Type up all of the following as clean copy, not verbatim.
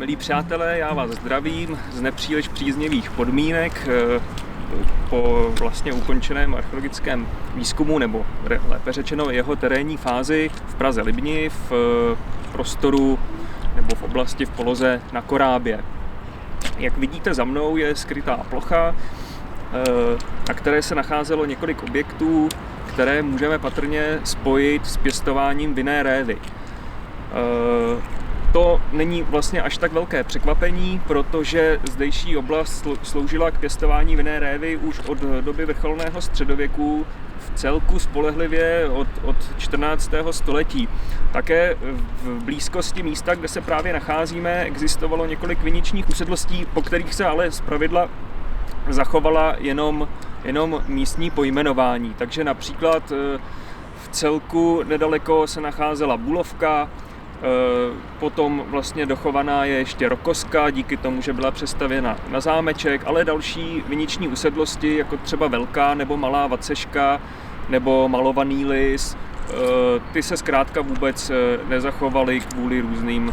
Milí přátelé, já vás zdravím z nepříliš příznivých podmínek po vlastně ukončeném archeologickém výzkumu, nebo lépe řečeno jeho terénní fázi v Praze Libni, v prostoru nebo v oblasti v poloze na Korábě. Jak vidíte, za mnou je skrytá plocha, na které se nacházelo několik objektů, které můžeme patrně spojit s pěstováním vinné révy. To není vlastně až tak velké překvapení, protože zdejší oblast sloužila k pěstování vinné révy už od doby vrcholného středověku, v celku spolehlivě od 14. století. Také v blízkosti místa, kde se právě nacházíme, existovalo několik viničních usedlostí, po kterých se ale zpravidla zachovala jenom místní pojmenování. Takže například v celku nedaleko se nacházela Bulovka, potom vlastně dochovaná je ještě Rokoska, díky tomu, že byla přestavěna na zámeček, ale další viniční usedlosti, jako třeba Velká nebo Malá Vaceška nebo Malovaný lis, ty se zkrátka vůbec nezachovaly kvůli různým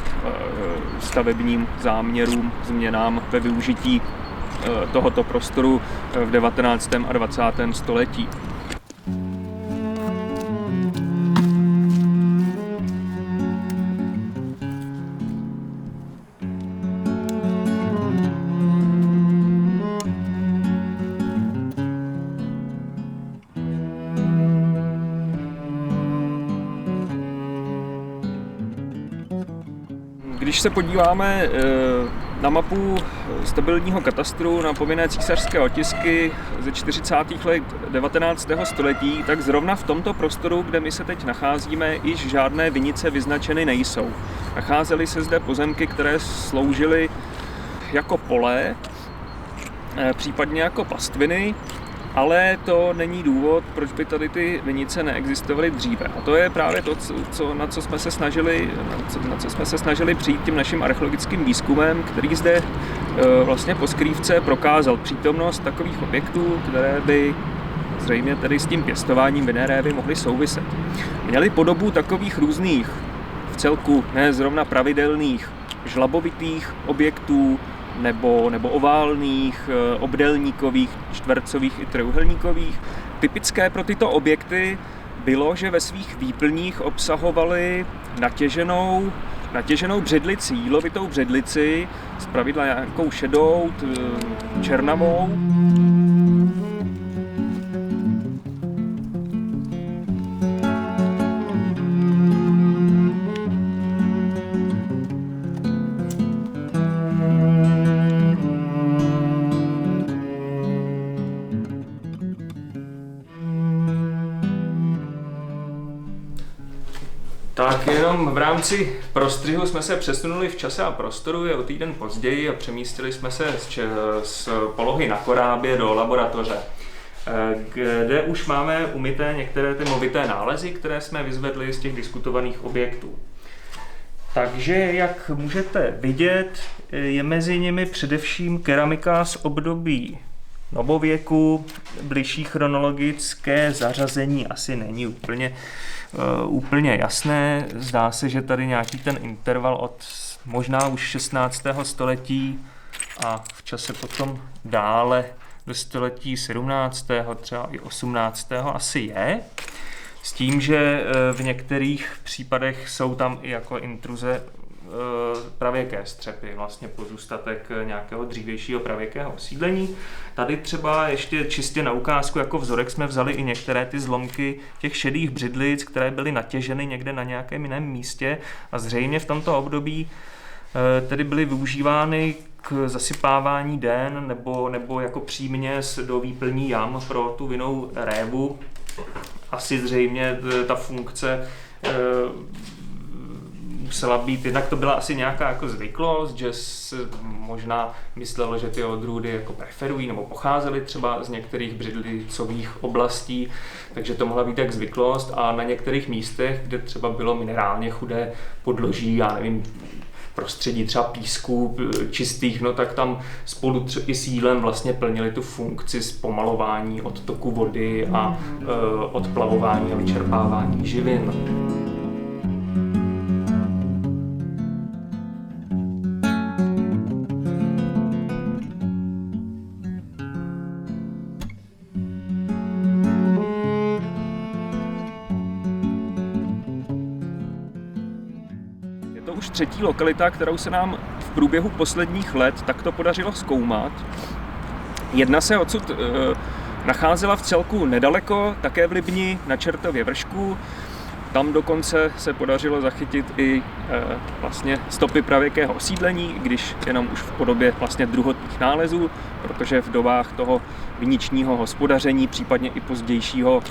stavebním záměrům, změnám ve využití tohoto prostoru v 19. a 20. století. Když se podíváme na mapu stabilního katastru na povinné císařské otisky ze 40. let 19. století, tak zrovna v tomto prostoru, kde my se teď nacházíme, již žádné vinice vyznačeny nejsou. Nacházely se zde pozemky, které sloužily jako pole, případně jako pastviny, ale to není důvod, proč by tady ty vinice neexistovaly dříve. A to je právě to, na co jsme se snažili přijít tím naším archeologickým výzkumem, který zde vlastně po skrývce prokázal přítomnost takových objektů, které by zřejmě tedy s tím pěstováním vinné révy mohly souviset. Měly podobu takových různých, v celku ne zrovna pravidelných, žlabovitých objektů, nebo oválných, obdélníkových, čtvercových i trojúhelníkových. Typické pro tyto objekty bylo, že ve svých výplních obsahovaly natěženou břidlici, jílovitou břidlici, zpravidla nějakou šedou, černavou. Tak jenom v rámci prostřihu jsme se přesunuli v čase a prostoru o týden později a přemístili jsme se z polohy na Korábě do laboratoře, kde už máme umyté některé ty movité nálezy, které jsme vyzvedli z těch diskutovaných objektů. Takže, jak můžete vidět, je mezi nimi především keramika z období novověku. Bližší chronologické zařazení asi není úplně jasné. Zdá se, že tady nějaký ten interval od možná už 16. století a v čase potom dále do století 17. třeba i 18. asi je. S tím, že v některých případech jsou tam i jako intruze pravěké střepy, vlastně pozůstatek nějakého dřívějšího pravěkého osídlení. Tady třeba ještě čistě na ukázku jako vzorek jsme vzali i některé ty zlomky těch šedých břidlic, které byly natěženy někde na nějakém jiném místě a zřejmě v tomto období tedy byly využívány k zasypávání den nebo jako příměs do výplní jam pro tu vinnou révu. Asi zřejmě ta funkce musela být, jednak to byla asi nějaká jako zvyklost, že se možná myslelo, že ty odrůdy jako preferují nebo pocházely třeba z některých břidlicových oblastí, takže to mohla být jak zvyklost a na některých místech, kde třeba bylo minerálně chudé podloží, já nevím, prostředí třeba písků čistých, no tak tam spolu i s jídlem vlastně plnili tu funkci zpomalování odtoku vody a odplavování a vyčerpávání živin. už třetí lokalita, kterou se nám v průběhu posledních let takto podařilo zkoumat. Jedna se odsud nacházela v celku nedaleko, také v Libni na Čertově vršku. Tam dokonce se podařilo zachytit i vlastně stopy pravěkého osídlení, když jenom už v podobě vlastně druhotných nálezů, protože v dobách toho viničního hospodaření, případně i pozdějšího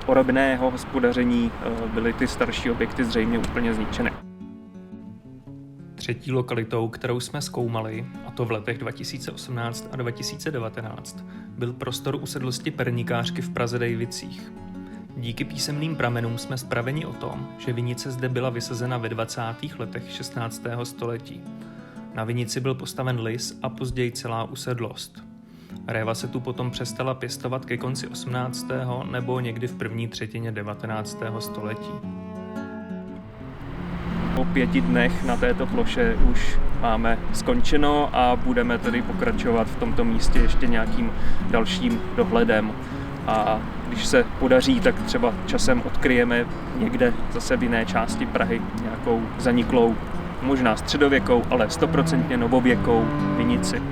orobného hospodaření byly ty starší objekty zřejmě úplně zničené. Třetí lokalitou, kterou jsme zkoumali, a to v letech 2018 a 2019, byl prostor usedlosti Pernikářky v Praze Dejvicích. Díky písemným pramenům jsme spraveni o tom, že vinice zde byla vysazena ve 20. letech 16. století. Na vinici byl postaven lis a později celá usedlost. Réva se tu potom přestala pěstovat ke konci 18. nebo někdy v první třetině 19. století. Po 5 dnech na této ploše už máme skončeno a budeme tedy pokračovat v tomto místě ještě nějakým dalším dohledem. A když se podaří, tak třeba časem odkryjeme někde zase v jiné části Prahy nějakou zaniklou, možná středověkou, ale 100% novověkou vinici.